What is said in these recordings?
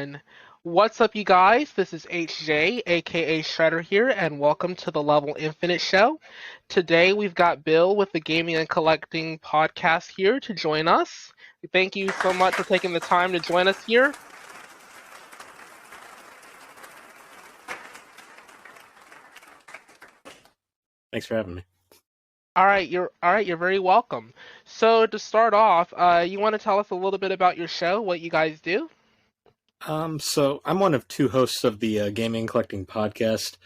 on. What's up, you guys? This is HJ, aka Shredder here, and welcome to the Level Infinite Show. Today we've got Bill with the Gaming and Collecting podcast here to join us. Thank you so much for taking the time to join us here. Thanks for having me. You're very welcome. So to start off, you want to tell us a little bit about your show, what you guys do? So I'm one of two hosts of the Gaming and Collecting podcast.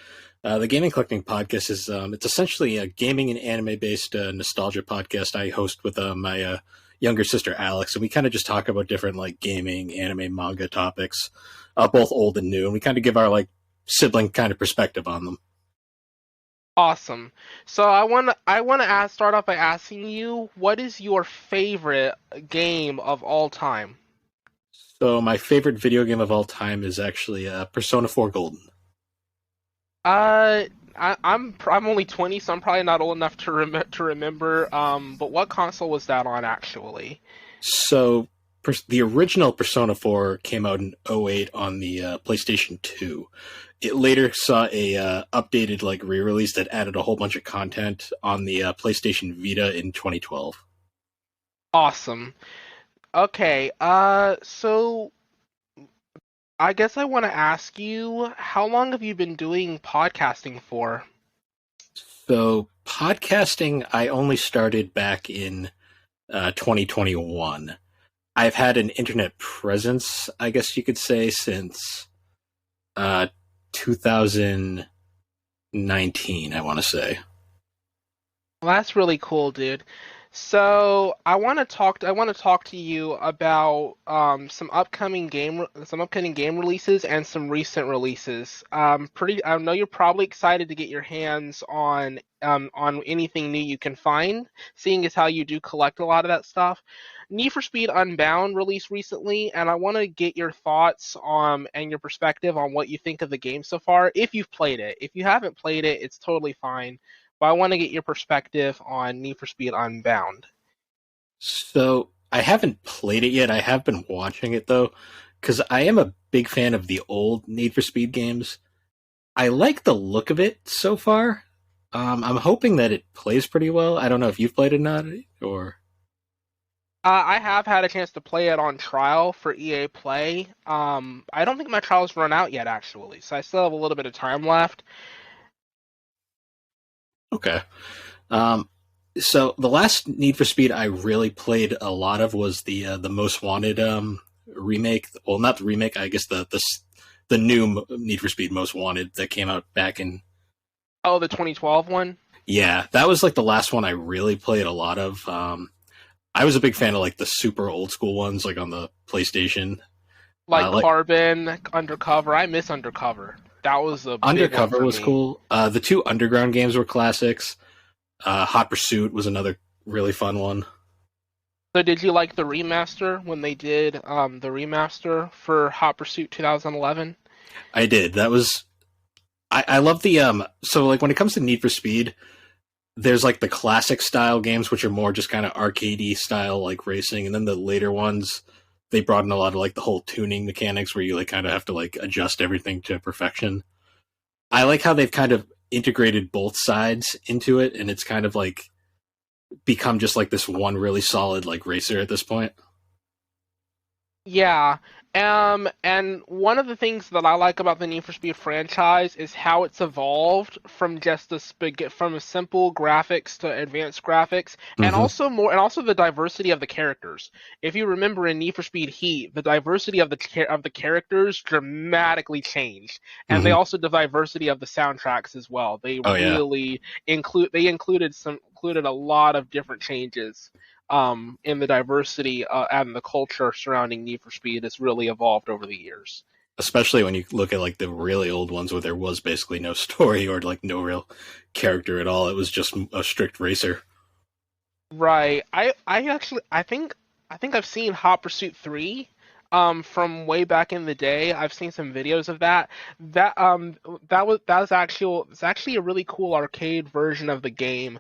The Gaming and Collecting podcast is it's essentially a gaming and anime-based nostalgia podcast I host with my younger sister Alex, and we kind of just talk about different like gaming, anime, manga topics, both old and new, and we kind of give our like sibling kind of perspective on them. Awesome. So I want to start off by asking you, what is your favorite game of all time? So my favorite video game of all time is actually Persona 4 Golden. I'm only 20, so I'm probably not old enough to remember. But what console was that on actually? So the original Persona 4 came out in '08 on the PlayStation 2. It later saw a updated like re-release that added a whole bunch of content on the PlayStation Vita in 2012. Awesome. Okay. So I guess I want to ask you, how long have you been doing podcasting for? So podcasting, I only started back in 2021. I've had an internet presence, I guess you could say, since 2019, I want to say. Well, that's really cool, dude. So I want to talk to you about some upcoming game releases and some recent releases. I know you're probably excited to get your hands on anything new you can find, seeing as how you do collect a lot of that stuff. Need for Speed Unbound released recently, and I want to get your thoughts and your perspective on what you think of the game so far. If you've played it, if you haven't played it, it's totally fine. But I want to get your perspective on Need for Speed Unbound. So I haven't played it yet. I have been watching it though, because I am a big fan of the old Need for Speed games. I like the look of it so far. I'm hoping that it plays pretty well. I don't know if you've played it or not, or I have had a chance to play it on trial for EA Play. I don't think my trial's run out yet, actually, so I still have a little bit of time left. okay. Um, so the last Need for Speed I really played a lot of was the Most Wanted remake. Well, not the remake. I guess the new Need for Speed Most Wanted that came out back in. Oh, the 2012 one? Yeah, that was like the last one I really played a lot of. I was a big fan of like the super old school ones, like on the PlayStation. Like Like Carbon, Undercover. I miss Undercover. That was a big one Undercover for was me. cool. The two Underground games were classics. Hot Pursuit was another really fun one. So did you like the remaster when they did the remaster for Hot Pursuit 2011? I did. That was I love the so like when it comes to Need for Speed, there's like the classic style games which are more just kind of arcadey style like racing, and then the later ones they brought in a lot of like the whole tuning mechanics where you like kind of have to like adjust everything to perfection. I like how they've kind of integrated both sides into it, and it's kind of like become just like this one really solid like racer at this point. Yeah. And one of the things that I like about the Need for Speed franchise is how it's evolved from just from a simple graphics to advanced graphics, and Mm-hmm. also the diversity of the characters. If you remember in Need for Speed Heat, the diversity of the characters dramatically changed, and Mm-hmm. the diversity of the soundtracks as well. They Oh yeah. really included a lot of different changes in the diversity and the culture surrounding Need for Speed has really evolved over the years. Especially when you look at like the really old ones where there was basically no story or like no real character at all. It was just a strict racer. Right. I think I've seen Hot Pursuit 3. from way back in the day. I've seen some videos of that. That it's actually a really cool arcade version of the game.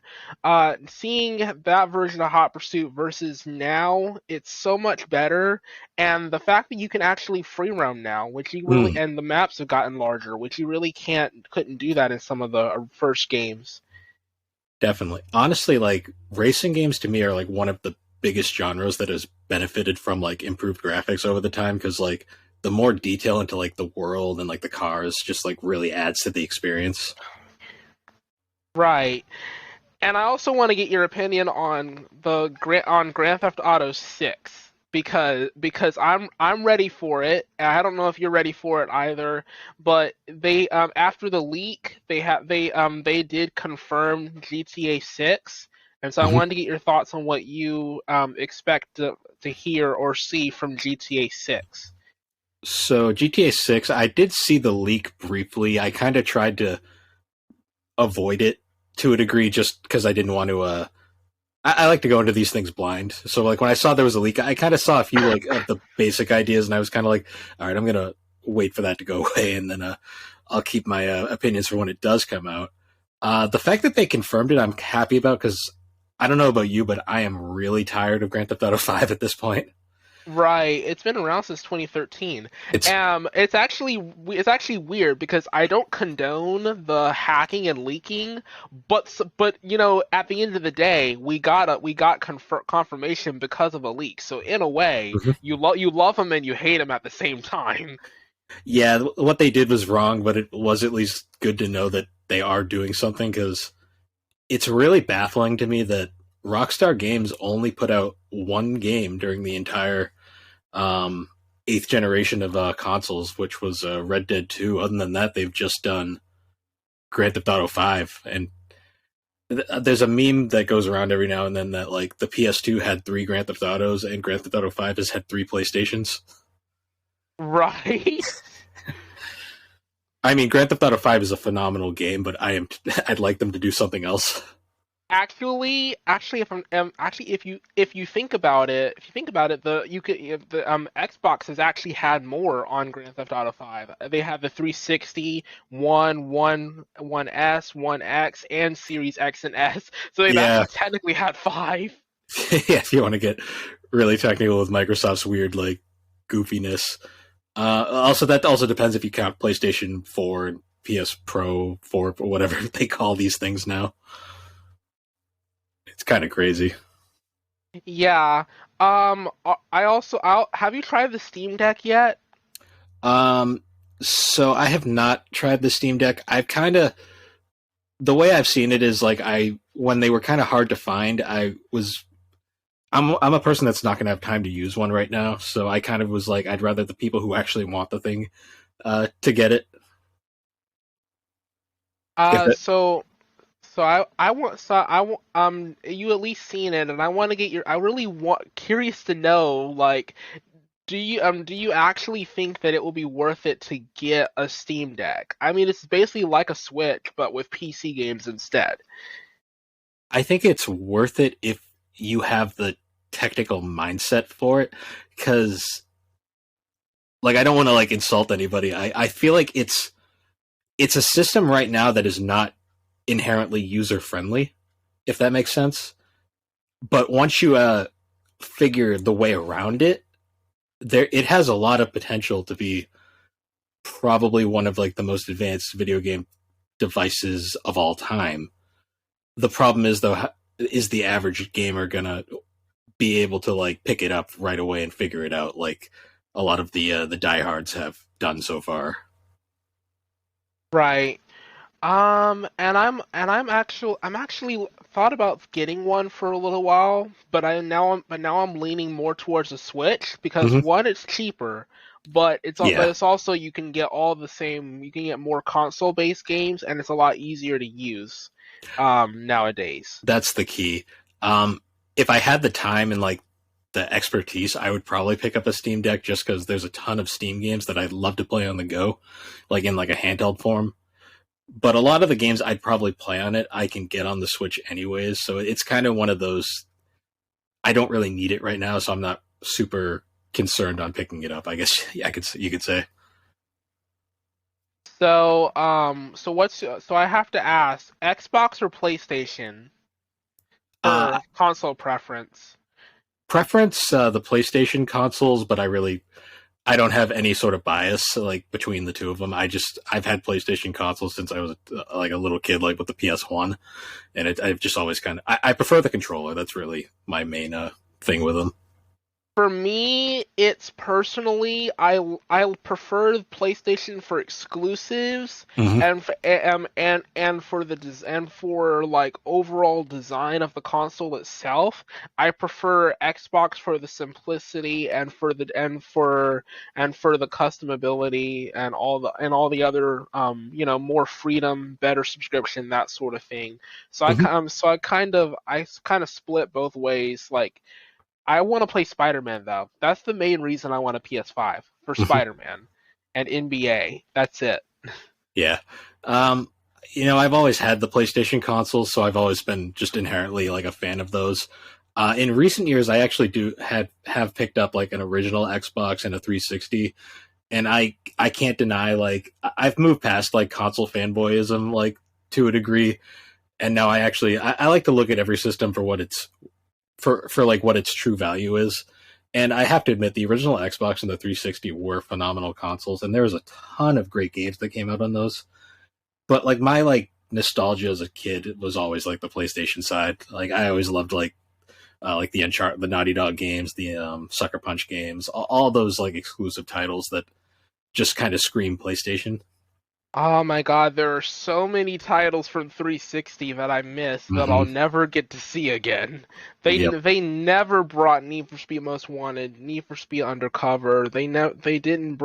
Seeing that version of Hot Pursuit versus now, it's so much better. And the fact that you can actually free roam now, which you really, Mm, and the maps have gotten larger, which you really couldn't do that in some of the first games. definitely. Honestly, like racing games to me are like one of the biggest genres that has benefited from like improved graphics over the time because like the more detail into like the world and like the cars just like really adds to the experience. Right. And I also want to get your opinion on Grand Theft Auto 6 because I'm ready for it. I don't know if you're ready for it either, but they after the leak they did confirm GTA 6, and so I Mhm. wanted to get your thoughts on what you expect to hear or see from GTA 6. So GTA 6, I did see the leak briefly. I kind of tried to avoid it to a degree just because I didn't want to I like to go into these things blind. So like when I saw there was a leak, I kind of saw a few like of the basic ideas, and I was kind of like, all right, I'm gonna wait for that to go away, and then I'll keep my opinions for when it does come out. The fact that they confirmed it, I'm happy about because I don't know about you, but I am really tired of Grand Theft Auto 5 at this point. Right, it's been around since 2013. It's It's actually weird because I don't condone the hacking and leaking, but at the end of the day, we got confirmation because of a leak. So in a way, Mhm. you love them and you hate them at the same time. Yeah, what they did was wrong, but it was at least good to know that they are doing something because it's really baffling to me that Rockstar Games only put out one game during the entire um, eighth generation of consoles, which was Red Dead 2. Other than that, they've just done Grand Theft Auto 5. And there's a meme that goes around every now and then that like the PS2 had three Grand Theft Autos and Grand Theft Auto 5 has had three PlayStations. Right? I mean, Grand Theft Auto 5 is a phenomenal game, but I'd like them to do something else. Actually, if I'm actually if you think about it, the Xbox has actually had more on Grand Theft Auto 5. They have the 360, One S, One X, and Series X and S. So they've Yeah, actually technically had five. yeah. If you want to get really technical with Microsoft's weird like goofiness, also that also depends if you count PlayStation 4 and PS Pro 4 or whatever they call these things now. It's kind of crazy. Yeah. Have you tried the Steam Deck yet? Um, so I have not tried the Steam Deck. I've kind of the way I've seen it is like I when they were kind of hard to find, I'm a person that's not going to have time to use one right now, so I kind of was like I'd rather the people who actually want the thing to get it. If Uh, it so I want you at least seen it, and I want to get your I really want curious to know, like, do you actually think that it will be worth it to get a Steam Deck? I mean, it's basically like a Switch but with PC games instead. I think it's worth it if you have the technical mindset for it, because like I don't want to like insult anybody. I feel like it's a system right now that is not inherently user friendly, if that makes sense. But once you figure the way around it, there it has a lot of potential to be probably one of like the most advanced video game devices of all time. The problem is though, is the average gamer gonna be able to like pick it up right away and figure it out like a lot of the diehards have done so far? Right. I'm actually thought about getting one for a little while, but now I'm leaning more towards the Switch because Mm-hmm. one, it's cheaper, but Yeah, it's also you can get all the same, you can get more console-based games, and it's a lot easier to use nowadays. that's the key. If I had the time and like the expertise, I would probably pick up a Steam Deck just because there's a ton of Steam games that I'd love to play on the go, like in like a handheld form. But a lot of the games I'd probably play on it, I can get on the Switch anyways. So it's kind of one of those. I don't really need it right now, so I'm not super. concerned on picking it up. I guess you could say. So I have to ask, Xbox or PlayStation Uh, for console preference? Preference the PlayStation consoles, but I don't have any sort of bias like between the two of them. I've had PlayStation consoles since I was like a little kid, like with the PS1, and I've just always I prefer the controller. That's really my main thing with them. For me, it's personally I prefer PlayStation for exclusives Mm-hmm. and for and for like overall design of the console itself. I prefer Xbox for the simplicity and for the customability and all the other more freedom, better subscription, that sort of thing. Mm-hmm. So I kind of split both ways. Like I want to play Spider-Man though. That's the main reason I want a PS5 for Mm-hmm. Spider-Man and NBA. That's it. Yeah. Um, I've always had the PlayStation consoles, so I've always been just inherently like a fan of those. In recent years, I actually do have picked up like an original Xbox and a 360, and I can't deny like I've moved past like console fanboyism like to a degree, and now I like to look at every system for what it's for like what its true value is. And I have to admit, the original Xbox and the 360 were phenomenal consoles, and there was a ton of great games that came out on those. But like my like nostalgia as a kid was always like the PlayStation side. Like I always loved like the Naughty Dog games, the Sucker Punch games, all those like exclusive titles that just kind of scream PlayStation. Oh my God, there are so many titles from 360 that I missed that I'll Mm-hmm. never get to see again. Yep. They never brought Need for Speed Most Wanted, Need for Speed Undercover. They didn't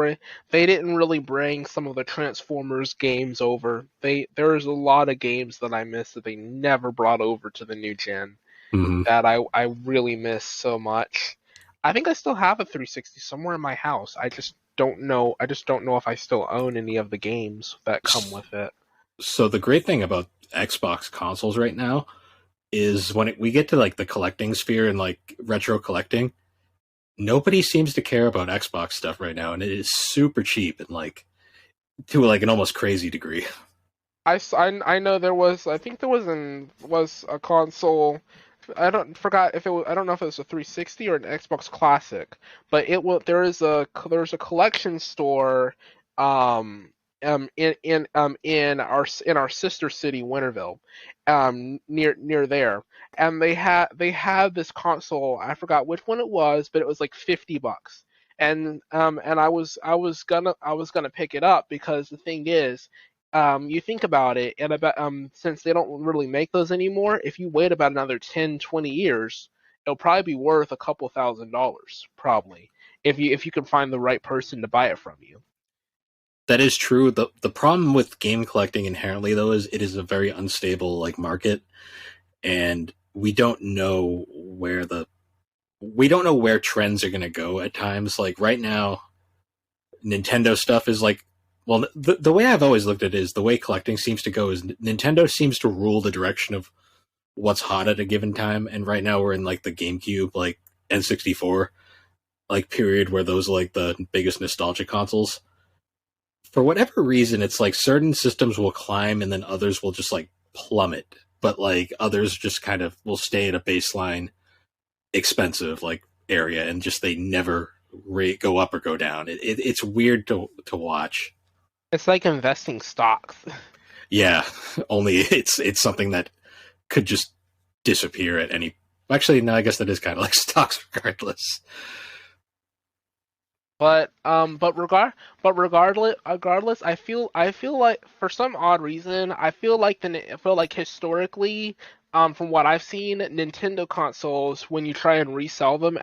really bring some of the Transformers games over. There's a lot of games that I missed that they never brought over to the new gen Mm-hmm. that I really miss so much. I think I still have a 360 somewhere in my house. I just don't know if I still own any of the games that come with it. So the great thing about Xbox consoles right now is we get to like the collecting sphere and like retro collecting, nobody seems to care about Xbox stuff right now, and it is super cheap and like to like an almost crazy degree. I know there was I think there was a console. I don't know if it was a 360 or an Xbox Classic, but it will there's a collection store um in our sister city, Winterville, near there, and they had this console. I forgot which one it was, but it was like $50. And I was gonna pick it up because the thing is, you think about it, and about since they don't really make those anymore, if you wait about another 10, 20 years, it'll probably be worth a couple $1,000s, probably, if you can find the right person to buy it from you. That is true. The problem with game collecting inherently though is it is a very unstable like market, and we don't know where trends are going to go at times. Like right now, Nintendo stuff is like, well, the way I've always looked at it is the way collecting seems to go is Nintendo seems to rule the direction of what's hot at a given time. And right now we're in like the GameCube, like N64, like period where those are like the biggest nostalgia consoles. For whatever reason, it's like certain systems will climb and then others will just like plummet. But like others just kind of will stay at a baseline expensive like area and just they never go up or go down. It's weird to watch. It's like investing stocks. Yeah, only it's something that could just disappear at any. Actually, no, I guess that is kind of like stocks, regardless. Regardless, I feel like for some odd reason, I feel like historically, from what I've seen, Nintendo consoles, when you try and resell them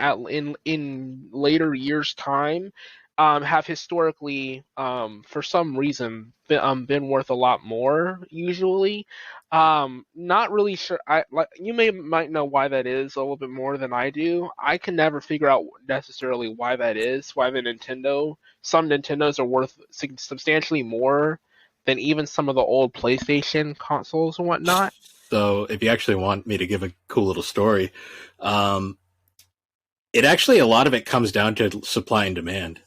in later years' time, have historically, for some reason, been worth a lot more usually. Not really sure. I like you might know why that is a little bit more than I do. I can never figure out necessarily why that is. Why some Nintendos are worth substantially more than even some of the old PlayStation consoles and whatnot. So, if you actually want me to give a cool little story, um, It actually, a lot of it comes down to supply and demand.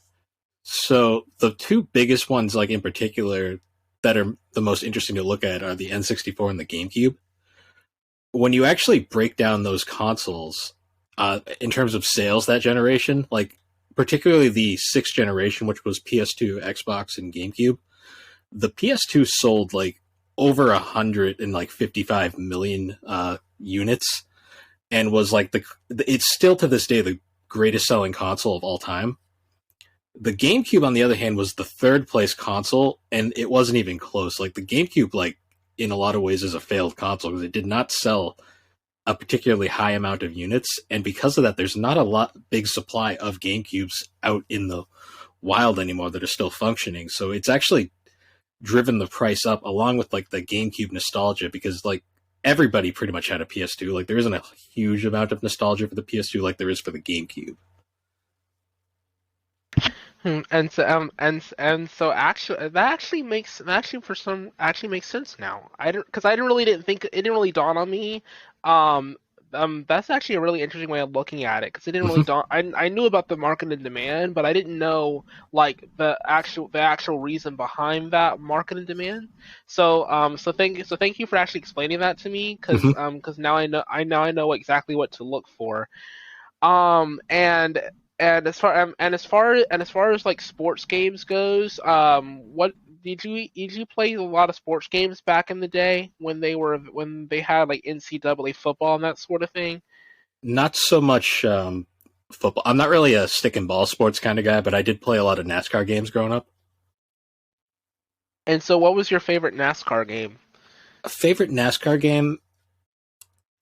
So the two biggest ones, like in particular, that are the most interesting to look at are the N64 and the GameCube. When you actually break down those consoles, in terms of sales that generation, like particularly the sixth generation, which was PS2, Xbox, and GameCube, the PS2 sold like over 155 million units, and was like it's still to this day the greatest selling console of all time. The GameCube, on the other hand, was the third place console, and it wasn't even close. Like the GameCube, like in a lot of ways, is a failed console because it did not sell a particularly high amount of units, and because of that, there's not a big supply of GameCubes out in the wild anymore that are still functioning. So it's actually driven the price up, along with like the GameCube nostalgia, because like everybody pretty much had a PS2. Like there isn't a huge amount of nostalgia for the PS2 like there is for the GameCube. And so actually that actually for some actually makes sense now. I don't because I didn't think it didn't really dawn on me. Um, that's actually a really interesting way of looking at it because it didn't really Mm-hmm. dawn. I knew about the market and demand, but I didn't know like the actual reason behind that market and demand. So thank you for actually explaining that to me Mm-hmm. because now I know exactly what to look for. Um, and and as far as like sports games goes, what did you play a lot of sports games back in the day when they had like NCAA football and that sort of thing? Not so much football. I'm not really a stick and ball sports kind of guy, but I did play a lot of NASCAR games growing up. And so, what was your favorite NASCAR game? A favorite NASCAR game,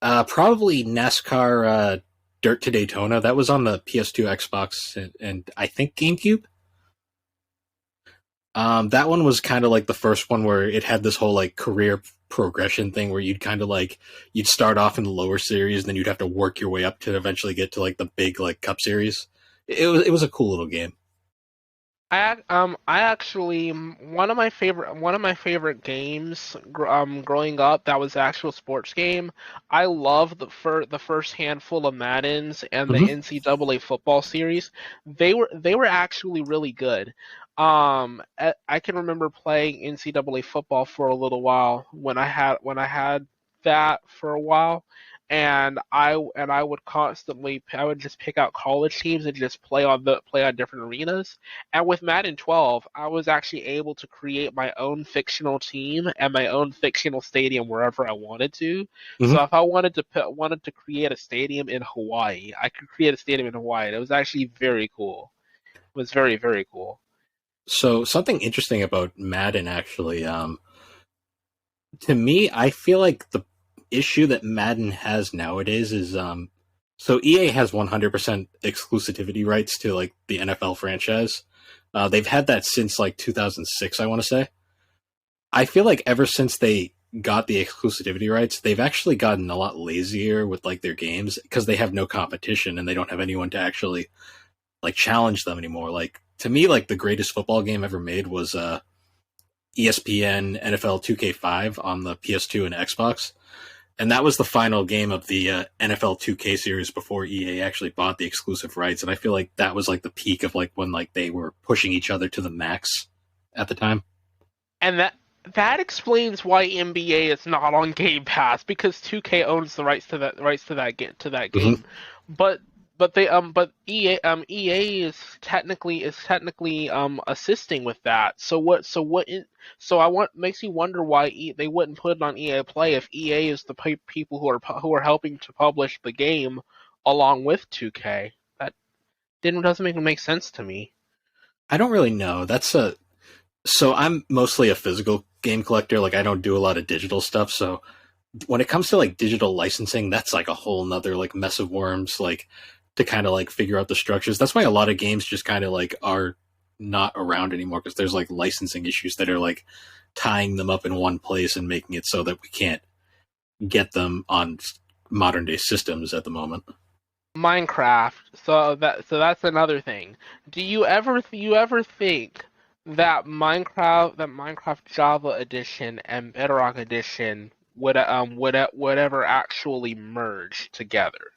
probably NASCAR Dirt to Daytona. That was on the PS2, Xbox, and I think GameCube. That one was kind of like the first one where it had this whole like career progression thing where you'd kind of like you'd start off in the lower series, and then you'd have to work your way up to eventually get to like the big like Cup series. It was a cool little game. I actually one of my favorite games growing up that was the actual sports game. I love the first handful of Maddens and the Mm-hmm. NCAA football series. They were actually really good. I can remember playing NCAA football for a little while when I had that for a while, and I would I would just pick out college teams and just play on different arenas. And with Madden 12, I was actually able to create my own fictional team and my own fictional stadium wherever I wanted to. Mm-hmm. So if I wanted to create a stadium in Hawaii, I could create a stadium in Hawaii. It was actually very cool. It was very cool. So something interesting about Madden actually, to me, I feel like the issue that Madden has nowadays is so EA has 100% exclusivity rights to like the NFL franchise. They've had that since like 2006, I want to say. I feel like ever since they got the exclusivity rights, they've actually gotten a lot lazier with like their games because they have no competition and they don't have anyone to actually like challenge them anymore. Like to me, like the greatest football game ever made was ESPN NFL 2K5 on the PS2 and Xbox. And that was the final game of the NFL 2K series before EA actually bought the exclusive rights. And I feel like that was like the peak of like when like they were pushing each other to the max at the time. And that explains why NBA is not on Game Pass because 2K owns the rights to that Mm-hmm. game. But but EA is technically assisting with that. So I want makes me wonder why they wouldn't put it on EA Play if EA is the people who are helping to publish the game along with 2K. That didn't doesn't make sense to me. I don't really know. So I'm mostly a physical game collector. Like I don't do a lot of digital stuff. So when it comes to like digital licensing, that's like a whole nother like mess of worms. Like to kind of like figure out the structures. That's why a lot of games just kind of like are not around anymore because there's like licensing issues that are like tying them up in one place and making it so that we can't get them on modern day systems at the moment. Minecraft. So that's another thing. Do you ever think that Minecraft Java Edition and Bedrock Edition would ever actually merge together?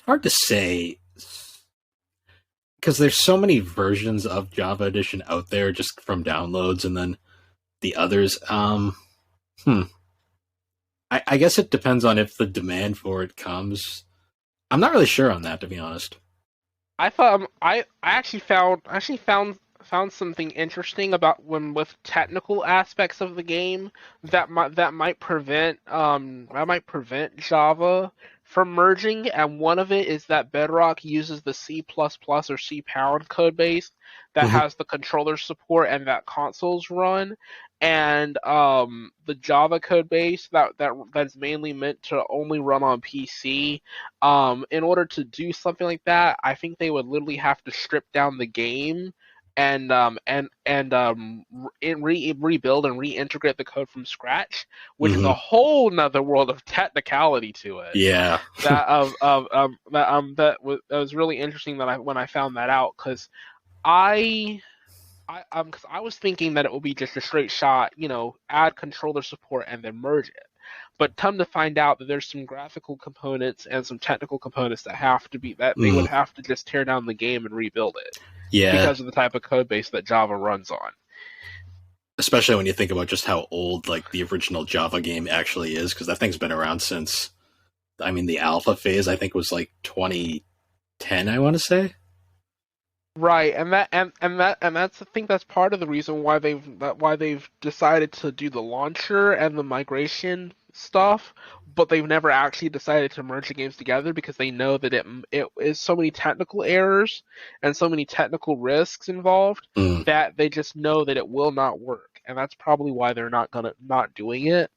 hard to say because there's so many versions of Java Edition out there just from downloads, and then the others. Hmm. I guess it depends on if the demand for it comes. I'm not really sure on that, to be honest. I thought I actually found something interesting about when with technical aspects of the game that might prevent Java from merging, and one of it is that Bedrock uses the C++ or C pound code base that Hmm. has the controller support and that consoles run, and the Java code base that's mainly meant to only run on PC. In order to do something like that, I think they would literally have to strip down the game rebuild and reintegrate the code from scratch, which is a Hmm. whole nother world of technicality to it. Yeah. That was really interesting that I when I found that out because I because I was thinking that it would be just a straight shot, add controller support and then merge it. But come to find out that there's some graphical components and some technical components that they would Mm. have to just tear down the game and rebuild it Yeah. because of the type of code base that Java runs on. Especially when you think about just how old like the original Java game actually is, because that thing's been around since. I mean, the alpha phase I think was like 2010. I want to say. Right, and that's I think that's part of the reason why they've decided to do the launcher and the migration stuff, but they've never actually decided to merge the games together because they know that it is so many technical errors and so many technical risks involved Mm. that they just know that it will not work, and that's probably why they're not doing it.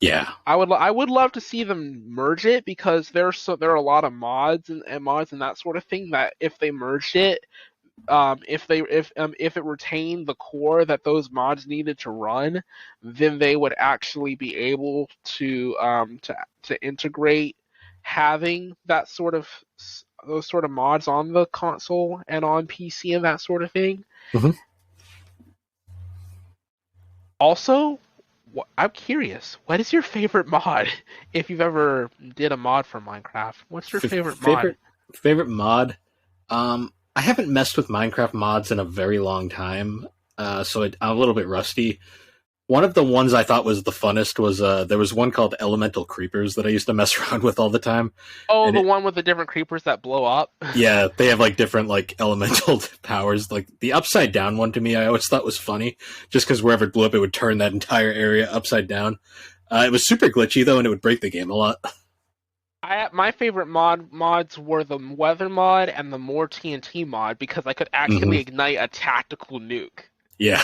Yeah. I would love to see them merge it because there are a lot of mods and mods and that sort of thing that if they merged it, if it retained the core that those mods needed to run, then they would actually be able to integrate having those sort of mods on the console and on PC and that sort of thing. Hmm. Also, I'm curious, what is your favorite mod? If you've ever did a mod for Minecraft, what's your favorite mod? Favorite mod. I haven't messed with Minecraft mods in a very long time, so I'm a little bit rusty. One of the ones I thought was the funnest was there was one called Elemental Creepers that I used to mess around with all the time, Oh, and the one with the different creepers that blow up. yeah, they have like different like elemental powers. Like the upside down one to me, I always thought was funny, just because wherever it blew up, it would turn that entire area upside down. It was super glitchy though, and it would break the game a lot. My favorite mods were the weather mod and the more TNT mod because I could Hmm. actually ignite a tactical nuke. Yeah.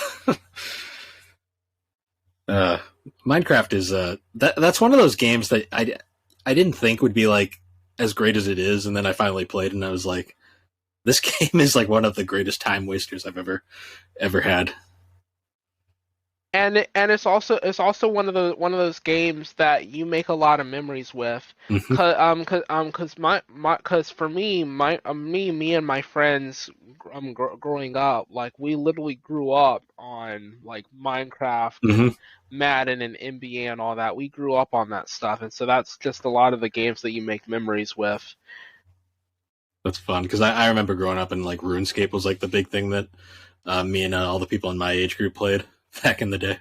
uh, Minecraft is that's one of those games that I didn't think would be like as great as it is, and then I finally played, and I was like, this game is like one of the greatest time wasters I've ever had. And it's also one of those games that you make a lot of memories with, Hmm. cause for me me and my friends growing up, like we literally grew up on like Minecraft and Hmm. Madden and NBA and all that. We grew up on that stuff, and so that's just a lot of the games that you make memories with. That's fun because I remember growing up and like RuneScape was like the big thing that me and all the people in my age group played back in the day.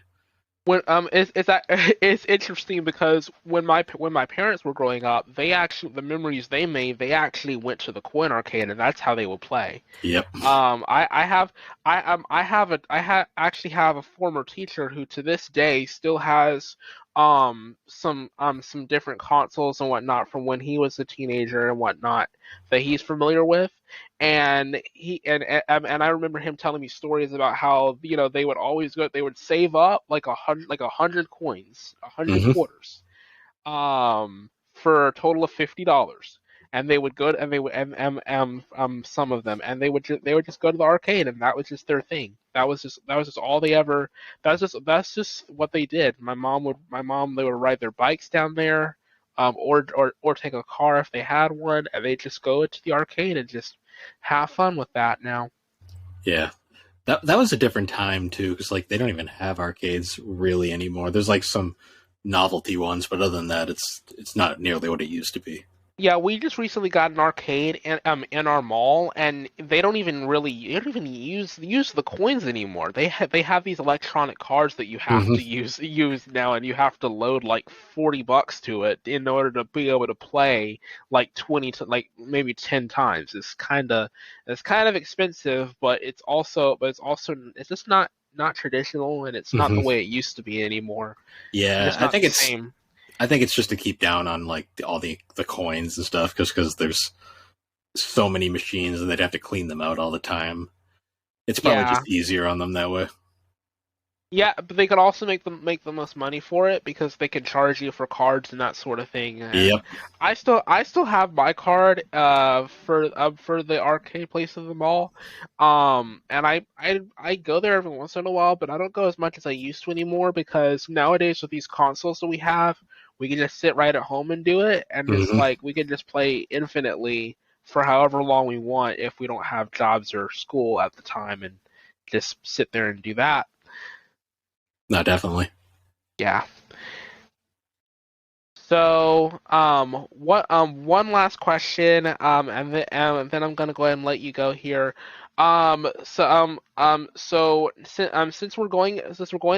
It's that it's interesting because when my parents were growing up, the memories they made, they actually went to the coin arcade and that's how they would play. Yep. I have actually have a former teacher who to this day still has some different consoles and whatnot from when he was a teenager and whatnot that he's familiar with, and I remember him telling me stories about how they would save up like a hundred coins, a hundred Hmm. quarters, for a total of $50, and they would go and they would some of them, and they would just go to the arcade, and that was just their thing. That was just all they ever. That's just what they did. My mom they would ride their bikes down there, or take a car if they had one, and they just go to the arcade and just have fun with that now. Yeah. That was a different time too, because like they don't even have arcades really anymore. There's like some novelty ones, but other than that, it's not nearly what it used to be. Yeah, we just recently got an arcade in our mall, and they don't even use the coins anymore. They have these electronic cards that you have Hmm. to use now, and you have to load like $40 to it in order to be able to play like 20 to like maybe 10 times. It's kind of expensive, but it's just not traditional, and it's not Hmm. the way it used to be anymore. It's Yeah, just not the same. I think it's just to keep down on like all the coins and stuff, just because there's so many machines and they'd have to clean them out all the time. It's probably Yeah. just easier on them that way. Yeah, but they could also make the most money for it because they can charge you for cards and that sort of thing. And Yep. I still have my card for the arcade place of the mall. And I go there every once in a while, but I don't go as much as I used to anymore because nowadays with these consoles that we have, we can just sit right at home and do it, and it's Hmm. like we can just play infinitely for however long we want if we don't have jobs or school at the time, and just sit there and do that. No, definitely. Yeah. So, one last question, and then I'm gonna go ahead and let you go here. Since we're going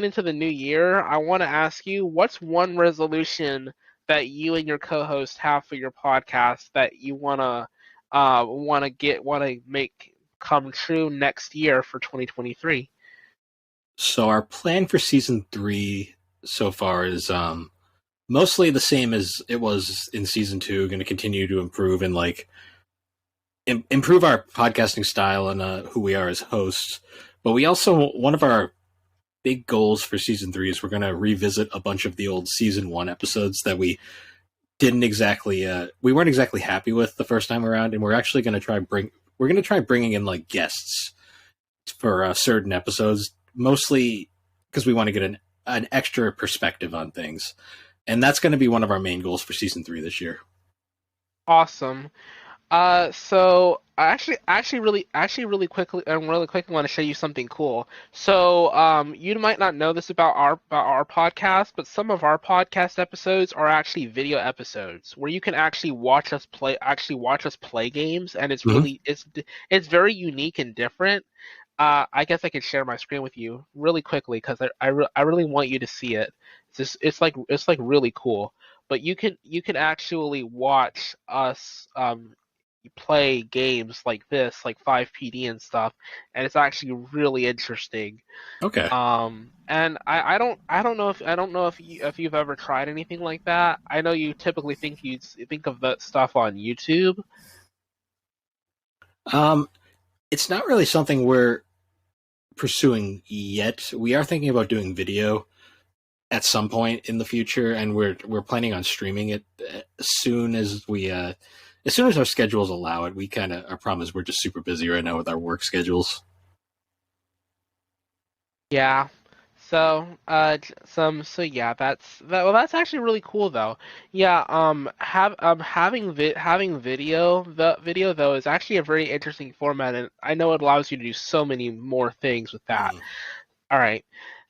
into the new year, I want to ask you, what's one resolution that you and your co-host have for your podcast that you wanna make come true next year for 2023? So our plan for season 3 so far is mostly the same as it was in season 2. Going to continue to improve and like improve our podcasting style and who we are as hosts. But we also, one of our big goals for season 3 is we're going to revisit a bunch of the old season 1 episodes that we weren't exactly happy with the first time around, and we're actually going to try bringing in like guests for certain episodes, mostly because we want to get an extra perspective on things, and that's going to be one of our main goals for season 3 this year. Awesome. So I really quickly want to show you something cool. So, you might not know this about our podcast, but some of our podcast episodes are actually video episodes where you can actually watch us play games, and Hmm. it's very unique and different. I guess I could share my screen with you really quickly because I really want you to see it. It's like really cool. But you can actually watch us play games like this, like 5PD and stuff, and it's actually really interesting. Okay. And I don't know if you've ever tried anything like that. I know you typically think of that stuff on YouTube. Um, it's not really something we're pursuing yet. We are thinking about doing video at some point in the future, and we're planning on streaming it as soon as our schedules allow it. We kind of, our problem is we're just super busy right now with our work schedules. Yeah. So yeah, that's actually really cool though. Yeah, having video though is actually a very interesting format, and I know it allows you to do so many more things with that. Mm. All right.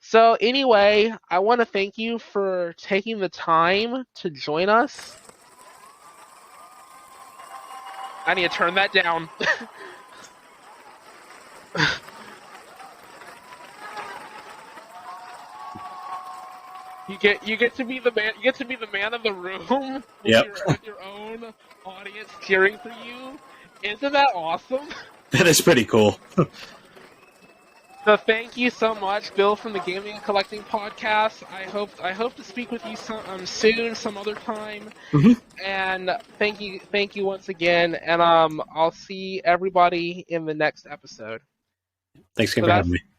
So anyway, I want to thank you for taking the time to join us. I need to turn that down. You get to be the man. You get to be the man of the room with Yep. your own audience cheering for you. Isn't that awesome? That is pretty cool. So thank you so much, Bill, from the Gaming and Collecting Podcast. I hope to speak with you soon, some other time. Hmm. And thank you once again. And I'll see everybody in the next episode. Thanks So again for having that's me.